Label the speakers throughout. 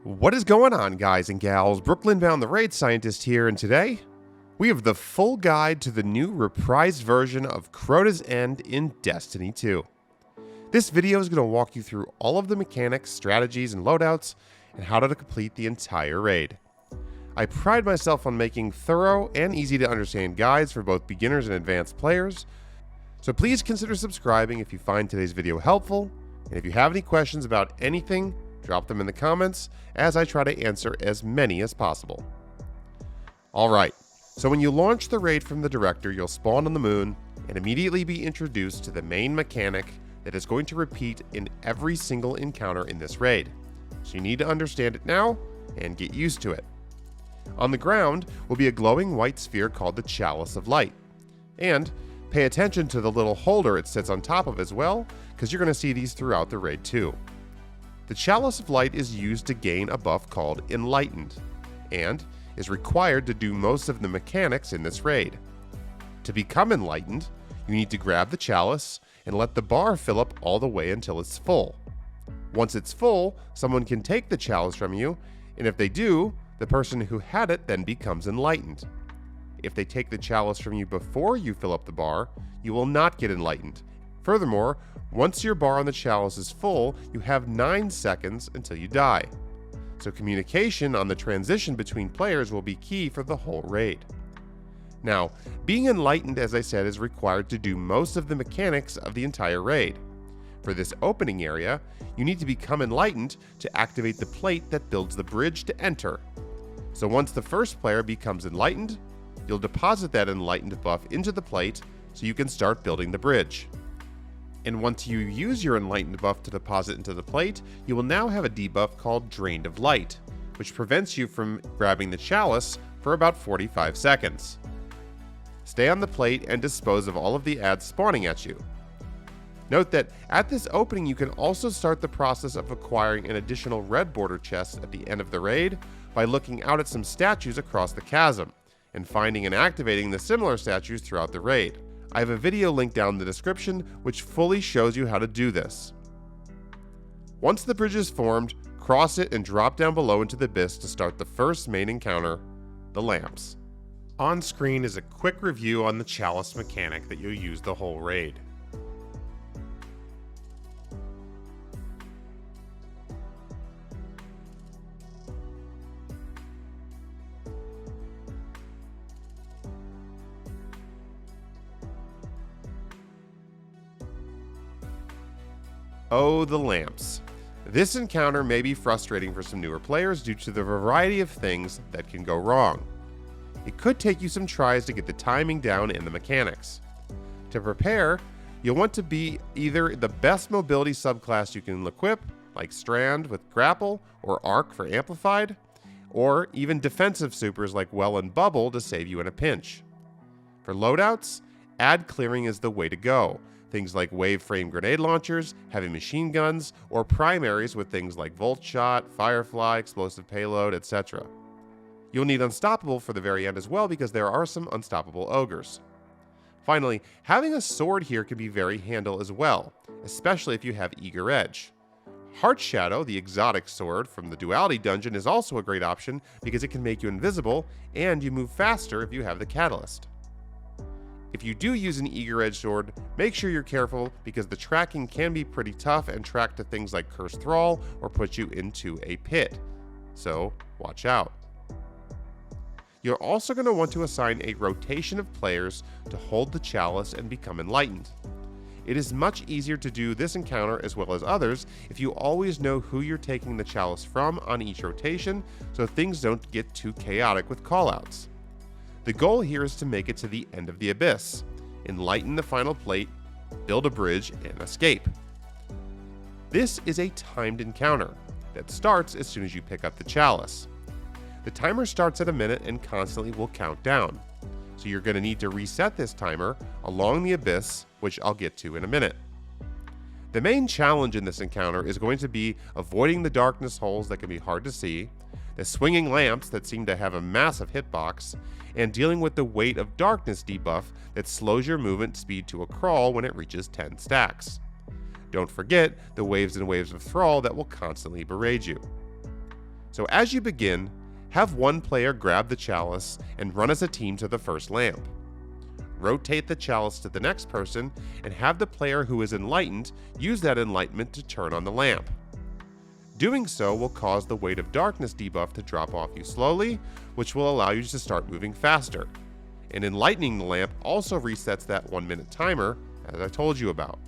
Speaker 1: What is going on, guys and gals? Brooklyn-bound the Raid Scientist here, and today we have the full guide to the new reprised version of Crota's End in Destiny 2. This video is going to walk you through all of the mechanics, strategies, and loadouts, and how to complete the entire raid. I pride myself on making thorough and easy to understand guides for both beginners and advanced players, so please consider subscribing if you find today's video helpful, and if you have any questions about anything, drop them in the comments as I try to answer as many as possible. Alright, so when you launch the raid from the director, you'll spawn on the moon and immediately be introduced to the main mechanic that is going to repeat in every single encounter in this raid. So you need to understand it now and get used to it. On the ground will be a glowing white sphere called the Chalice of Light. And pay attention to the little holder it sits on top of as well, because you're going to see these throughout the raid too. The Chalice of Light is used to gain a buff called Enlightened, and is required to do most of the mechanics in this raid. To become Enlightened, you need to grab the Chalice and let the bar fill up all the way until it's full. Once it's full, someone can take the Chalice from you, and if they do, the person who had it then becomes Enlightened. If they take the Chalice from you before you fill up the bar, you will not get Enlightened. Furthermore, once your bar on the Chalice is full, you have 9 seconds until you die. So communication on the transition between players will be key for the whole raid. Now, being Enlightened, as I said, is required to do most of the mechanics of the entire raid. For this opening area, you need to become Enlightened to activate the plate that builds the bridge to enter. So once the first player becomes Enlightened, you'll deposit that Enlightened buff into the plate so you can start building the bridge. And once you use your Enlightened buff to deposit into the plate, you will now have a debuff called Drained of Light, which prevents you from grabbing the Chalice for about 45 seconds. Stay on the plate and dispose of all of the ads spawning at you. Note that at this opening you can also start the process of acquiring an additional red border chest at the end of the raid by looking out at some statues across the chasm, and finding and activating the similar statues throughout the raid. I have a video linked down in the description which fully shows you how to do this. Once the bridge is formed, cross it and drop down below into the abyss to start the first main encounter, the lamps. On screen is a quick review on the Chalice mechanic that you'll use the whole raid. Oh, the lamps. This encounter may be frustrating for some newer players due to the variety of things that can go wrong. It could take you some tries to get the timing down and the mechanics. To prepare, you'll want to be either the best mobility subclass you can equip, like Strand with Grapple or Arc for Amplified, or even defensive supers like Well and Bubble to save you in a pinch. For loadouts, ad clearing is the way to go. Things like wave frame grenade launchers, heavy machine guns, or primaries with things like Volt Shot, Firefly, Explosive Payload, etc. You'll need Unstoppable for the very end as well because there are some unstoppable ogres. Finally, having a sword here can be very handy as well, especially if you have Eager Edge. Heart Shadow, the exotic sword from the Duality dungeon, is also a great option because it can make you invisible and you move faster if you have the Catalyst. If you do use an Eager Edge sword, make sure you're careful because the tracking can be pretty tough and track to things like Cursed Thrall or put you into a pit. So, watch out. You're also going to want to assign a rotation of players to hold the Chalice and become Enlightened. It is much easier to do this encounter as well as others if you always know who you're taking the Chalice from on each rotation so things don't get too chaotic with callouts. The goal here is to make it to the end of the abyss, enlighten the final plate, build a bridge, and escape. This is a timed encounter that starts as soon as you pick up the Chalice. The timer starts at a minute and constantly will count down, so you're going to need to reset this timer along the abyss, which I'll get to in a minute. The main challenge in this encounter is going to be avoiding the darkness holes that can be hard to see, the swinging lamps that seem to have a massive hitbox, and dealing with the weight of darkness debuff that slows your movement speed to a crawl when it reaches 10 stacks. Don't forget the waves and waves of Thrall that will constantly berate you. So as you begin, have one player grab the chalice and run as a team to the first lamp. Rotate the chalice to the next person and have the player who is enlightened use that enlightenment to turn on the lamp. Doing so will cause the weight of darkness debuff to drop off you slowly, which will allow you to start moving faster. And enlightening the lamp also resets that 1-minute timer, as I told you about.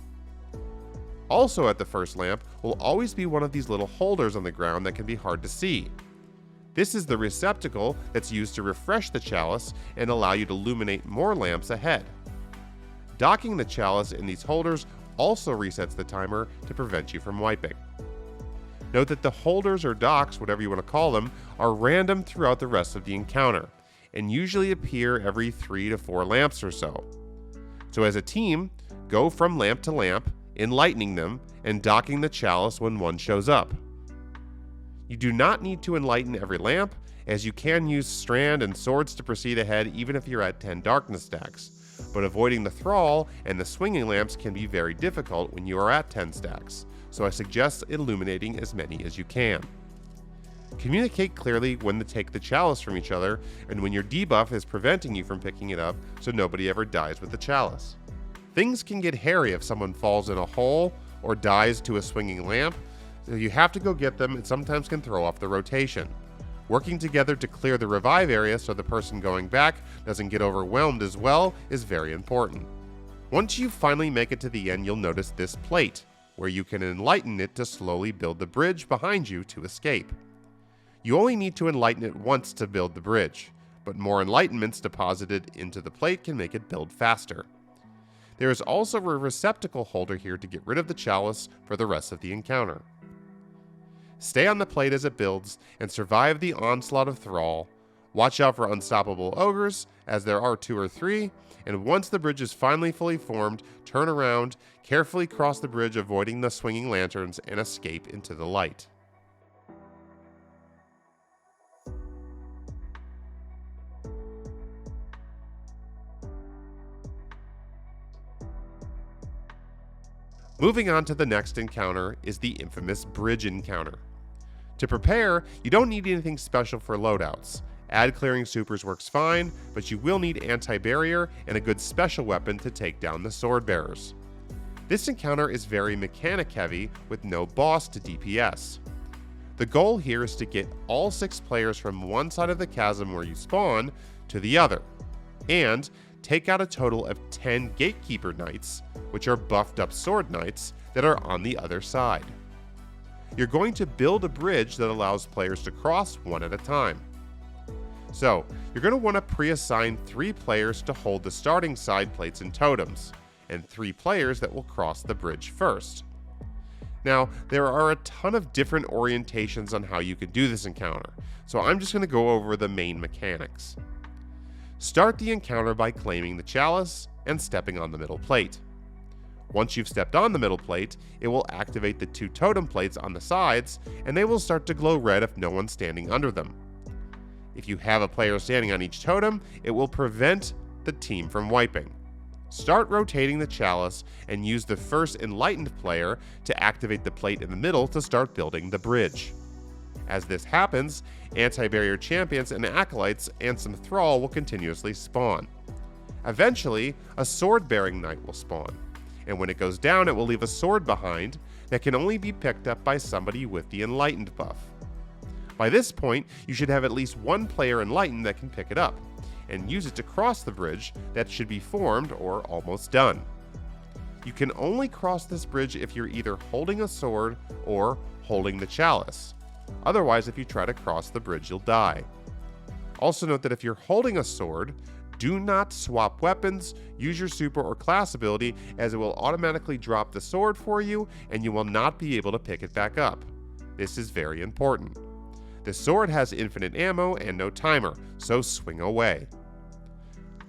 Speaker 1: Also at the first lamp will always be one of these little holders on the ground that can be hard to see. This is the receptacle that's used to refresh the chalice and allow you to illuminate more lamps ahead. Docking the chalice in these holders also resets the timer to prevent you from wiping. Note that the holders or docks, whatever you want to call them, are random throughout the rest of the encounter, and usually appear every 3 to 4 lamps or so. So as a team, go from lamp to lamp, enlightening them, and docking the chalice when one shows up. You do not need to enlighten every lamp, as you can use strand and swords to proceed ahead even if you're at 10 darkness stacks, but avoiding the thrall and the swinging lamps can be very difficult when you are at 10 stacks, so I suggest illuminating as many as you can. Communicate clearly when to take the chalice from each other and when your debuff is preventing you from picking it up so nobody ever dies with the chalice. Things can get hairy if someone falls in a hole or dies to a swinging lamp, so you have to go get them and sometimes can throw off the rotation. Working together to clear the revive area so the person going back doesn't get overwhelmed as well is very important. Once you finally make it to the end, you'll notice this plate, where you can enlighten it to slowly build the bridge behind you to escape. You only need to enlighten it once to build the bridge, but more enlightenments deposited into the plate can make it build faster. There is also a receptacle holder here to get rid of the chalice for the rest of the encounter. Stay on the plate as it builds and survive the onslaught of Thrall. Watch out for unstoppable ogres, as there are 2 or 3, and once the bridge is finally fully formed, turn around, carefully cross the bridge avoiding the swinging lanterns, and escape into the light. Moving on to the next encounter is the infamous bridge encounter. To prepare, you don't need anything special for loadouts. Ad clearing supers works fine, but you will need anti-barrier and a good special weapon to take down the sword bearers. This encounter is very mechanic heavy with no boss to DPS. The goal here is to get all 6 players from one side of the chasm where you spawn to the other, and take out a total of 10 gatekeeper knights, which are buffed up sword knights that are on the other side. You're going to build a bridge that allows players to cross one at a time. So, you're going to want to pre-assign 3 players to hold the starting side plates and totems, and 3 players that will cross the bridge first. Now, there are a ton of different orientations on how you can do this encounter, so I'm just going to go over the main mechanics. Start the encounter by claiming the chalice and stepping on the middle plate. Once you've stepped on the middle plate, it will activate the 2 totem plates on the sides, and they will start to glow red if no one's standing under them. If you have a player standing on each totem, it will prevent the team from wiping. Start rotating the chalice and use the first enlightened player to activate the plate in the middle to start building the bridge. As this happens, anti-barrier champions and acolytes and some thrall will continuously spawn. Eventually, a sword-bearing knight will spawn, and when it goes down it will leave a sword behind that can only be picked up by somebody with the enlightened buff. By this point, you should have at least one player enlightened that can pick it up, and use it to cross the bridge that should be formed or almost done. You can only cross this bridge if you're either holding a sword or holding the chalice. Otherwise, if you try to cross the bridge, you'll die. Also note that if you're holding a sword, do not swap weapons, use your super or class ability, as it will automatically drop the sword for you and you will not be able to pick it back up. This is very important. The sword has infinite ammo and no timer, so swing away.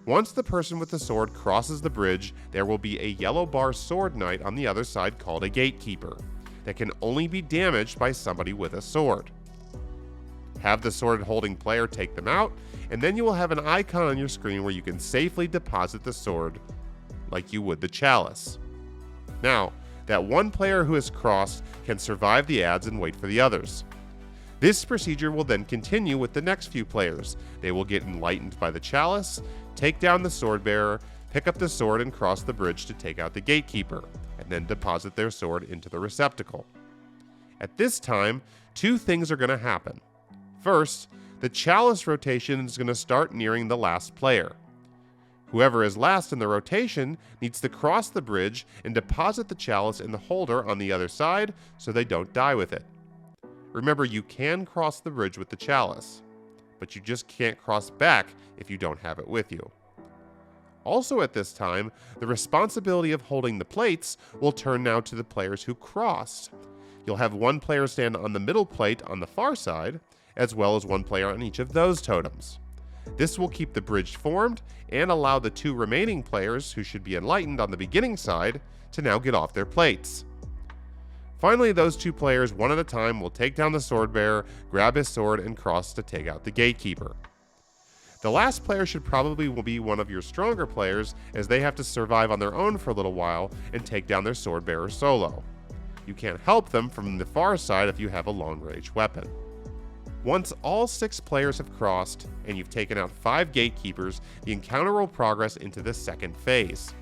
Speaker 1: Once the person with the sword crosses the bridge, there will be a yellow bar sword knight on the other side called a gatekeeper that can only be damaged by somebody with a sword. Have the sword holding player take them out, and then you will have an icon on your screen where you can safely deposit the sword like you would the chalice. Now, that one player who has crossed can survive the ads and wait for the others. This procedure will then continue with the next few players. They will get enlightened by the Chalice, take down the sword bearer, pick up the sword and cross the bridge to take out the gatekeeper, and then deposit their sword into the receptacle. At this time, two things are going to happen. First, the Chalice rotation is going to start nearing the last player. Whoever is last in the rotation needs to cross the bridge and deposit the Chalice in the holder on the other side so they don't die with it. Remember, you can cross the bridge with the Chalice, but you just can't cross back if you don't have it with you. Also at this time, the responsibility of holding the plates will turn now to the players who crossed. You'll have one player stand on the middle plate on the far side, as well as one player on each of those totems. This will keep the bridge formed and allow the two remaining players who should be enlightened on the beginning side to now get off their plates. Finally, those two players, one at a time, will take down the sword bearer, grab his sword, and cross to take out the gatekeeper. The last player should probably be one of your stronger players, as they have to survive on their own for a little while and take down their sword bearer solo. You can't help them from the far side if you have a long-range weapon. Once all 6 players have crossed and you've taken out 5 gatekeepers, the encounter will progress into the second phase.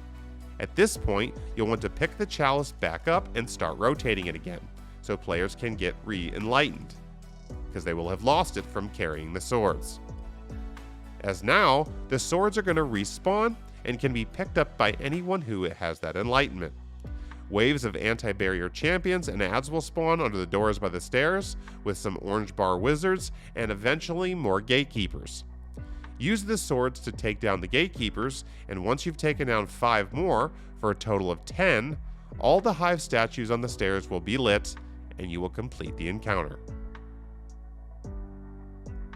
Speaker 1: At this point, you'll want to pick the Chalice back up and start rotating it again, so players can get re-enlightened, because they will have lost it from carrying the swords. As now, the swords are going to respawn and can be picked up by anyone who has that enlightenment. Waves of anti-barrier champions and ads will spawn under the doors by the stairs, with some orange bar wizards, and eventually more gatekeepers. Use the swords to take down the gatekeepers, and once you've taken down 5 more, for a total of 10, all the hive statues on the stairs will be lit, and you will complete the encounter.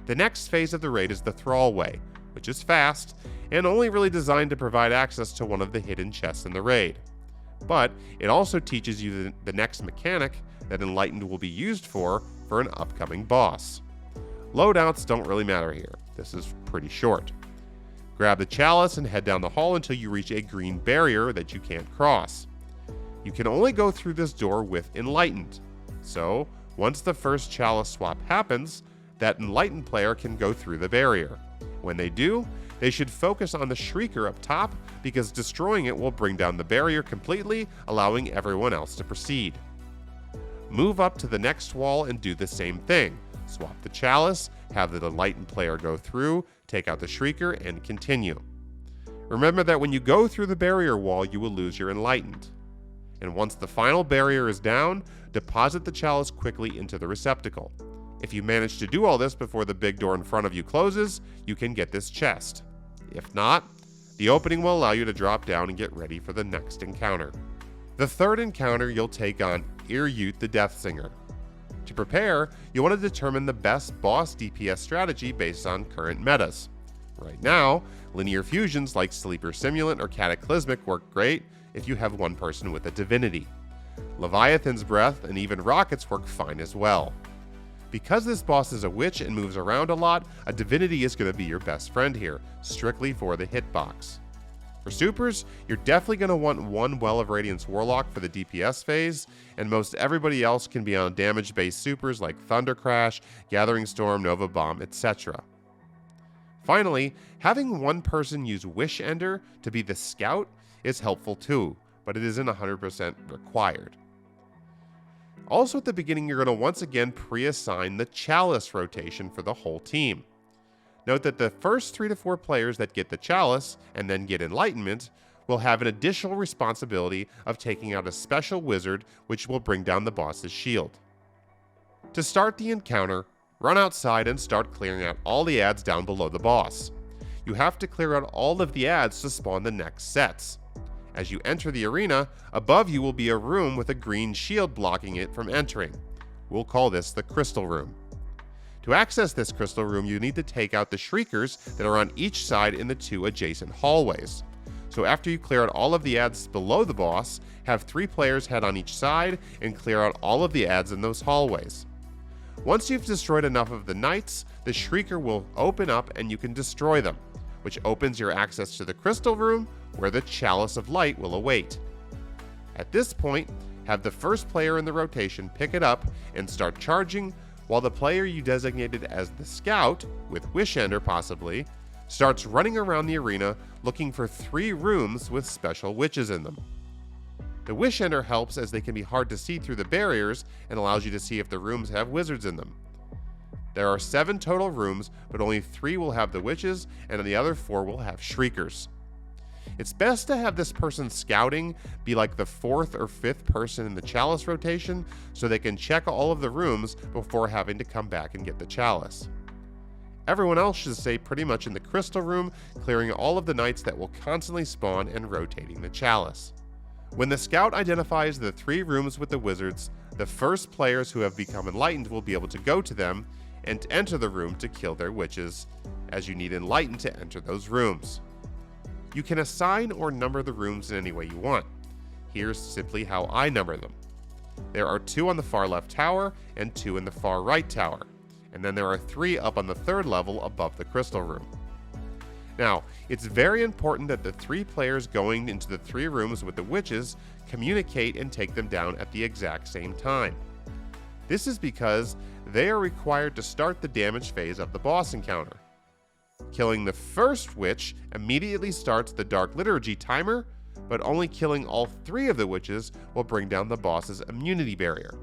Speaker 1: The next phase of the raid is the Thrallway, which is fast, and only really designed to provide access to one of the hidden chests in the raid. But it also teaches you the next mechanic that Enlightened will be used for an upcoming boss. Loadouts don't really matter here. This is pretty short. Grab the Chalice and head down the hall until you reach a green barrier that you can't cross. You can only go through this door with Enlightened. So, once the first Chalice swap happens, that Enlightened player can go through the barrier. When they do, they should focus on the Shrieker up top, because destroying it will bring down the barrier completely, allowing everyone else to proceed. Move up to the next wall and do the same thing. Swap the Chalice, have the Enlightened player go through, take out the Shrieker, and continue. Remember that when you go through the barrier wall, you will lose your Enlightened. And once the final barrier is down, deposit the Chalice quickly into the receptacle. If you manage to do all this before the big door in front of you closes, you can get this chest. If not, the opening will allow you to drop down and get ready for the next encounter. The third encounter, you'll take on Oryx the Deathsinger. To prepare, you'll want to determine the best boss DPS strategy based on current metas. Right now, linear fusions like Sleeper Simulant or Cataclysmic work great if you have one person with a divinity. Leviathan's Breath and even Rockets work fine as well. Because this boss is a witch and moves around a lot, a divinity is going to be your best friend here, strictly for the hitbox. For supers, you're definitely going to want one Well of Radiance Warlock for the DPS phase, and most everybody else can be on damage-based supers like Thunder Crash, Gathering Storm, Nova Bomb, etc. Finally, having one person use Wish Ender to be the scout is helpful too, but it isn't 100% required. Also at the beginning, you're going to once again pre-assign the Chalice rotation for the whole team. Note that the first 3 to 4 players that get the Chalice and then get Enlightenment will have an additional responsibility of taking out a special wizard which will bring down the boss's shield. To start the encounter, run outside and start clearing out all the ads down below the boss. You have to clear out all of the ads to spawn the next sets. As you enter the arena, above you will be a room with a green shield blocking it from entering. We'll call this the Crystal Room. To access this Crystal Room, you need to take out the Shriekers that are on each side in the 2 adjacent hallways. So after you clear out all of the ads below the boss, have 3 players head on each side and clear out all of the ads in those hallways. Once you've destroyed enough of the knights, the Shrieker will open up and you can destroy them, which opens your access to the Crystal Room, where the Chalice of Light will await. At this point, have the first player in the rotation pick it up and start charging, while the player you designated as the scout, with Wishender possibly, starts running around the arena looking for 3 rooms with special witches in them. The Wishender helps as they can be hard to see through the barriers and allows you to see if the rooms have wizards in them. There are 7 total rooms, but only 3 will have the witches, and the other 4 will have shriekers. It's best to have this person scouting be like the 4th or 5th person in the Chalice rotation so they can check all of the rooms before having to come back and get the Chalice. Everyone else should stay pretty much in the Crystal Room, clearing all of the knights that will constantly spawn and rotating the Chalice. When the scout identifies the 3 rooms with the wizards, the first players who have become enlightened will be able to go to them and enter the room to kill their witches, as you need enlightened to enter those rooms. You can assign or number the rooms in any way you want. Here's simply how I number them. There are 2 on the far left tower and 2 in the far right tower, and then there are 3 up on the 3rd level above the Crystal Room. Now, it's very important that the 3 players going into the 3 rooms with the witches communicate and take them down at the exact same time. This is because they are required to start the damage phase of the boss encounter. Killing the first witch immediately starts the Dark Liturgy timer, but only killing all 3 of the witches will bring down the boss's immunity barrier.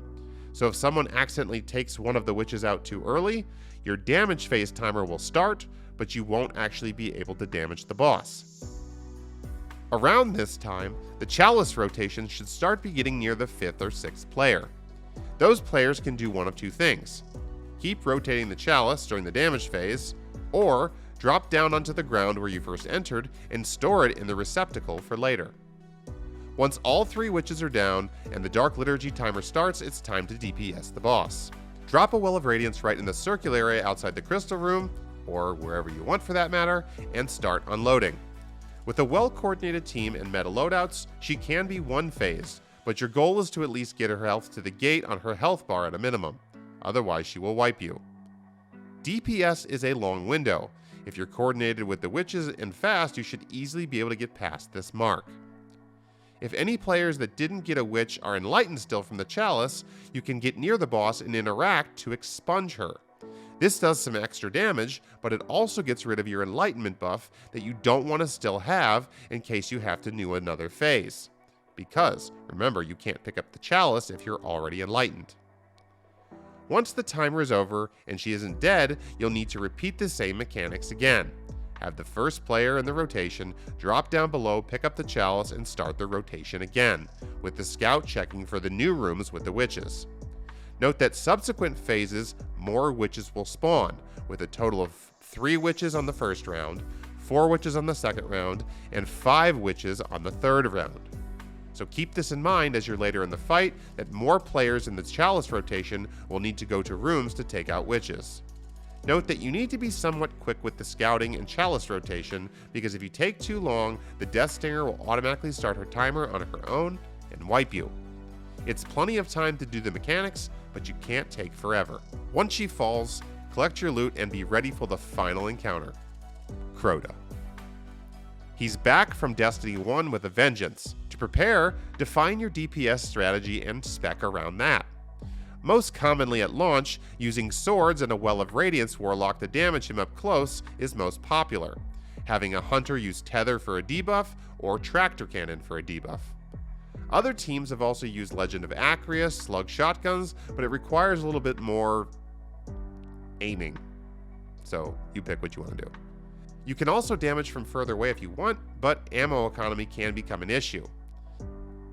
Speaker 1: So if someone accidentally takes one of the witches out too early, your damage phase timer will start, but you won't actually be able to damage the boss. Around this time, the Chalice rotation should start beginning near the 5th or 6th player. Those players can do one of 2 things: keep rotating the Chalice during the damage phase, or drop down onto the ground where you first entered and store it in the receptacle for later. Once all 3 witches are down and the Dark Liturgy timer starts, it's time to DPS the boss. Drop a Well of Radiance right in the circular area outside the Crystal Room, or wherever you want for that matter, and start unloading. With a well-coordinated team and meta loadouts, she can be one-phased, but your goal is to at least get her health to the gate on her health bar at a minimum. Otherwise, she will wipe you. DPS is a long window. If you're coordinated with the witches and fast, you should easily be able to get past this mark. If any players that didn't get a witch are enlightened still from the Chalice, you can get near the boss and interact to expunge her. This does some extra damage, but it also gets rid of your enlightenment buff that you don't want to still have in case you have to do another phase. Because, remember, you can't pick up the Chalice if you're already enlightened. Once the timer is over and she isn't dead, you'll need to repeat the same mechanics again. Have the first player in the rotation drop down below, pick up the Chalice, and start the rotation again, with the scout checking for the new rooms with the witches. Note that subsequent phases, more witches will spawn, with a total of 3 witches on the first round, 4 witches on the second round, and 5 witches on the third round. So keep this in mind as you're later in the fight, that more players in the Chalice rotation will need to go to rooms to take out witches. Note that you need to be somewhat quick with the scouting and Chalice rotation, because if you take too long, the Deathsinger will automatically start her timer on her own and wipe you. It's plenty of time to do the mechanics, but you can't take forever. Once she falls, collect your loot and be ready for the final encounter. Crota. He's back from Destiny 1 with a vengeance. To prepare, define your DPS strategy and spec around that. Most commonly at launch, using swords and a Well of Radiance warlock to damage him up close is most popular. Having a hunter use tether for a debuff or tractor cannon for a debuff. Other teams have also used Legend of Acreus, slug shotguns, but it requires a little bit more aiming. So you pick what you want to do. You can also damage from further away if you want, but ammo economy can become an issue.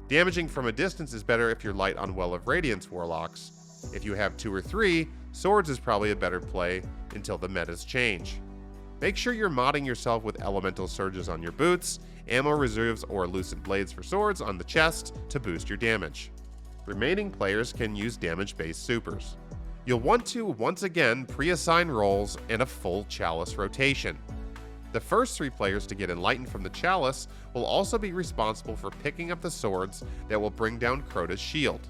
Speaker 1: Damaging from a distance is better if you're light on Well of Radiance warlocks. If you have 2 or 3, swords is probably a better play until the metas change. Make sure you're modding yourself with elemental surges on your boots, ammo reserves or lucent blades for swords on the chest to boost your damage. Remaining players can use damage-based supers. You'll want to once again pre-assign roles and a full Chalice rotation. The first 3 players to get enlightened from the Chalice will also be responsible for picking up the swords that will bring down Crota's shield.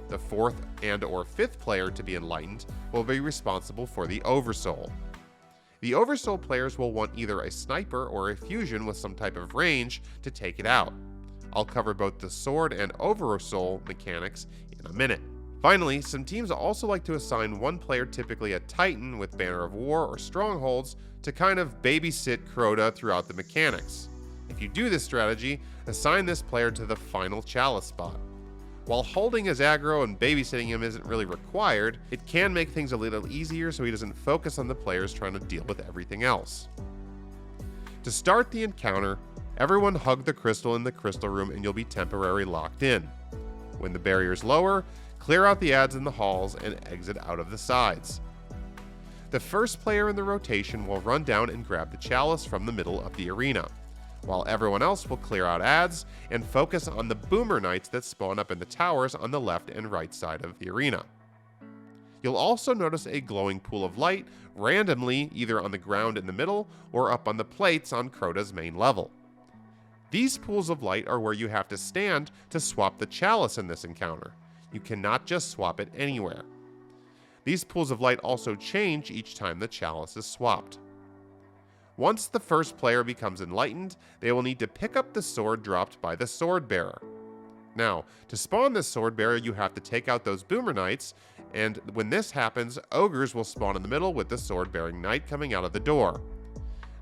Speaker 1: The 4th and or 5th player to be enlightened will be responsible for the Oversoul. The Oversoul players will want either a sniper or a fusion with some type of range to take it out. I'll cover both the sword and Oversoul mechanics in a minute. Finally, some teams also like to assign one player, typically a Titan with Banner of War or Strongholds, to kind of babysit Crota throughout the mechanics. If you do this strategy, assign this player to the final Chalice spot. While holding his aggro and babysitting him isn't really required, it can make things a little easier so he doesn't focus on the players trying to deal with everything else. To start the encounter, everyone hug the crystal in the crystal room and you'll be temporarily locked in. When the barrier's lower, clear out the adds in the halls and exit out of the sides. The first player in the rotation will run down and grab the Chalice from the middle of the arena, while everyone else will clear out adds and focus on the Boomer Knights that spawn up in the towers on the left and right side of the arena. You'll also notice a glowing pool of light randomly either on the ground in the middle or up on the plates on Crota's main level. These pools of light are where you have to stand to swap the Chalice in this encounter. You cannot just swap it anywhere. These pools of light also change each time the Chalice is swapped. Once the first player becomes enlightened, they will need to pick up the sword dropped by the sword bearer. Now, to spawn this sword bearer, you have to take out those Boomer Knights, and when this happens, ogres will spawn in the middle with the sword bearing knight coming out of the door.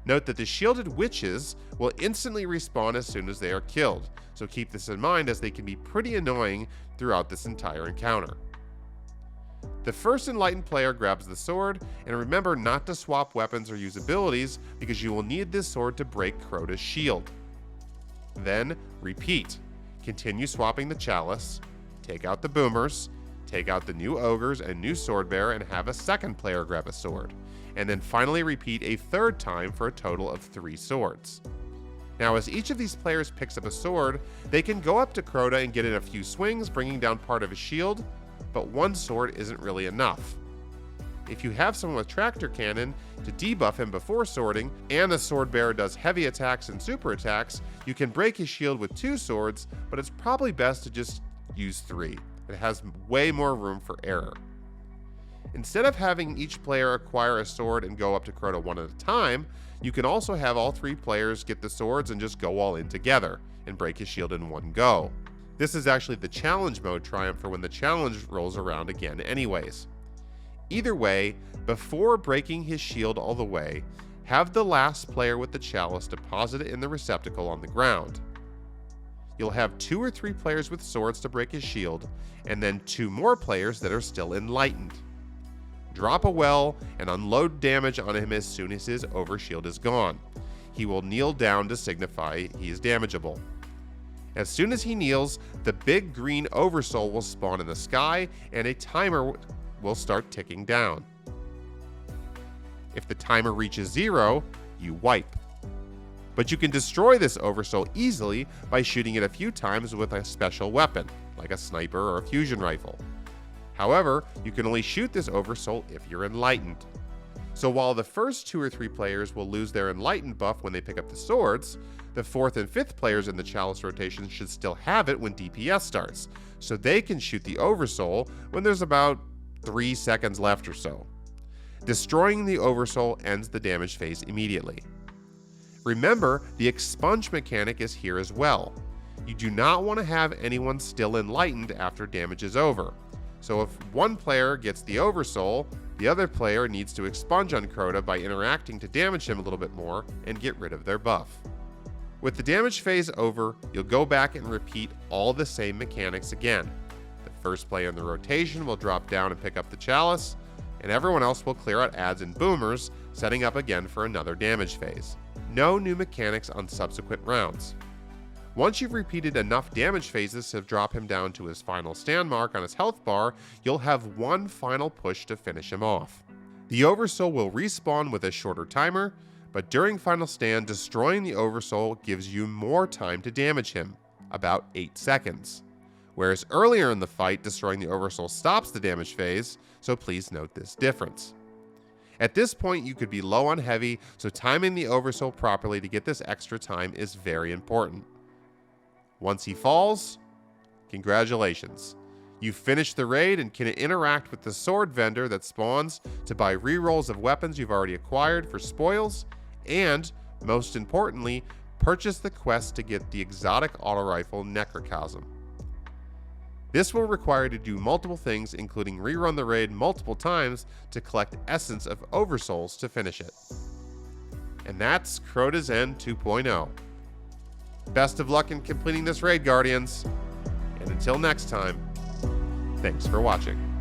Speaker 1: Note that the shielded witches will instantly respawn as soon as they are killed, so keep this in mind as they can be pretty annoying throughout this entire encounter. The first enlightened player grabs the sword, and remember not to swap weapons or use abilities because you will need this sword to break Crota's shield. Then repeat. Continue swapping the Chalice, take out the boomers, take out the new ogres and new sword bearer and have a second player grab a sword, and then finally repeat a third time for a total of 3 swords. Now, as each of these players picks up a sword, they can go up to Crota and get in a few swings, bringing down part of his shield, but one sword isn't really enough. If you have someone with tractor cannon to debuff him before swording, and the sword bearer does heavy attacks and super attacks, you can break his shield with 2 swords, but it's probably best to just use 3. It has way more room for error. Instead of having each player acquire a sword and go up to Crota one at a time, you can also have all 3 players get the swords and just go all in together and break his shield in one go. This is actually the challenge mode triumph for when the challenge rolls around again anyways. Either way, before breaking his shield all the way, have the last player with the Chalice deposit it in the receptacle on the ground. You'll have 2 or 3 players with swords to break his shield, and then 2 more players that are still enlightened. Drop a well and unload damage on him as soon as his overshield is gone. He will kneel down to signify he is damageable. As soon as he kneels, the big green oversoul will spawn in the sky and a timer will start ticking down. If the timer reaches 0, you wipe. But you can destroy this oversoul easily by shooting it a few times with a special weapon, like a sniper or a fusion rifle. However, you can only shoot this oversoul if you're enlightened. So while the first 2 or 3 players will lose their enlightened buff when they pick up the swords, the 4th and 5th players in the Chalice rotation should still have it when DPS starts, so they can shoot the oversoul when there's about 3 seconds left or so. Destroying the oversoul ends the damage phase immediately. Remember, the expunge mechanic is here as well. You do not want to have anyone still enlightened after damage is over. So if one player gets the oversoul, the other player needs to expunge on Crota by interacting to damage him a little bit more and get rid of their buff. With the damage phase over, you'll go back and repeat all the same mechanics again. The first player in the rotation will drop down and pick up the Chalice, and everyone else will clear out adds and boomers, setting up again for another damage phase. No new mechanics on subsequent rounds. Once you've repeated enough damage phases to drop him down to his final stand mark on his health bar, you'll have one final push to finish him off. The Oversoul will respawn with a shorter timer, but during final stand, destroying the Oversoul gives you more time to damage him, about 8 seconds. Whereas earlier in the fight, destroying the Oversoul stops the damage phase, so please note this difference. At this point, you could be low on heavy, so timing the Oversoul properly to get this extra time is very important. Once he falls, congratulations. You've finished the raid and can interact with the sword vendor that spawns to buy rerolls of weapons you've already acquired for spoils, and, most importantly, purchase the quest to get the exotic auto rifle Necrochasm. This will require you to do multiple things, including rerun the raid multiple times to collect Essence of Oversouls to finish it. And that's Crota's End 2.0. Best of luck in completing this raid, Guardians. And until next time, thanks for watching.